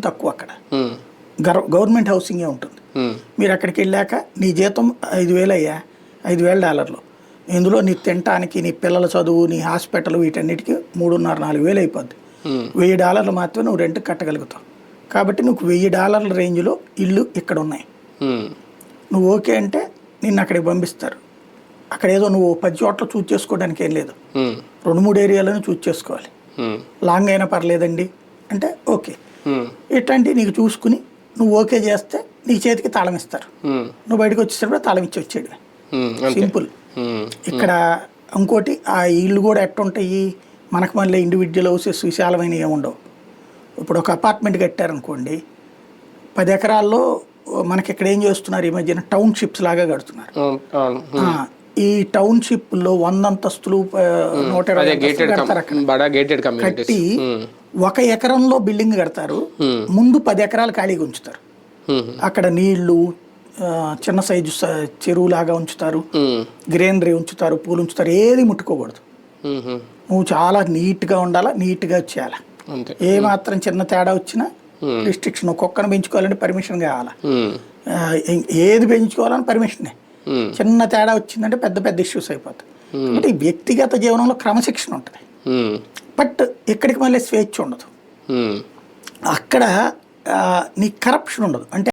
తక్కువ అక్కడ గవర్నమెంట్ హౌసింగే ఉంటుంది. మీరు అక్కడికి వెళ్ళాక నీ జీతం 5,000 అయ్యా, $5,000. ఇందులో నీ తినటానికి, నీ పిల్లల చదువు, నీ హాస్పిటల్, వీటన్నిటికీ 3,500-4,000 అయిపోద్ది. $1,000 మాత్రమే నువ్వు రెంట్ కట్టగలుగుతావు. కాబట్టి నువ్వు $1,000 రేంజ్లో ఇల్లు ఇక్కడ ఉన్నాయి. నువ్వు ఓకే అంటే నిన్ను అక్కడికి పంపిస్తారు. అక్కడ ఏదో నువ్వు 10 చోట్ల చూజ్ చేసుకోవడానికి ఏం లేదు, 2-3 ఏరియాలను చూజ్ చేసుకోవాలి. లాంగ్ అయినా పర్లేదండి అంటే ఓకే. ఇట్లాంటివి నీకు చూసుకుని నువ్వు ఓకే చేస్తే నీ చేతికి తాళం ఇస్తారు. నువ్వు బయటకు వచ్చేటప్పుడు తాళం ఇచ్చి వచ్చేయడమే, సింపుల్. ఇక్కడ ఇంకోటి ఆ ఇల్లు కూడా ఎట్టుంటాయి, మనకు మళ్ళీ ఇండివిజువల్ హౌసెస్ విశాలమైన ఏముండవు. ఇప్పుడు ఒక అపార్ట్మెంట్ కట్టారనుకోండి, 10 ఎకరాల్లో మనకి ఇక్కడ ఏం చేస్తున్నారు ఈ మధ్యన టౌన్షిప్స్ లాగా కడుతున్నారు. ఈ టౌన్షిప్లో 100 అంతస్తులు 120 కట్టి 1 ఎకరంలో బిల్డింగ్ కడతారు. ముందు 10 ఎకరాలు ఖాళీగా ఉంచుతారు. అక్కడ నీళ్లు, చిన్న సైజు చెరువు లాగా ఉంచుతారు, గ్రీనరీ ఉంచుతారు, పూలు ఉంచుతారు. ఏది ముట్టుకోకూడదు. నువ్వు చాలా నీట్గా ఉండాలా, నీట్గా చేయాలా. ఏ మాత్రం చిన్న తేడా వచ్చినా రిస్ట్రిక్షన్. కుక్కను పెంచుకోవాలంటే పర్మిషన్ కావాలా, ఏది పెంచుకోవాలని పర్మిషనే. చిన్న తేడా వచ్చిందంటే పెద్ద పెద్ద ఇష్యూస్ అయిపోతాయి. కాబట్టి వ్యక్తిగత జీవనంలో క్రమశిక్షణ ఉంటుంది, బట్ ఇక్కడికి మళ్ళీ స్వేచ్ఛ ఉండదు. అక్కడ నీ కరప్షన్ ఉండదు. అంటే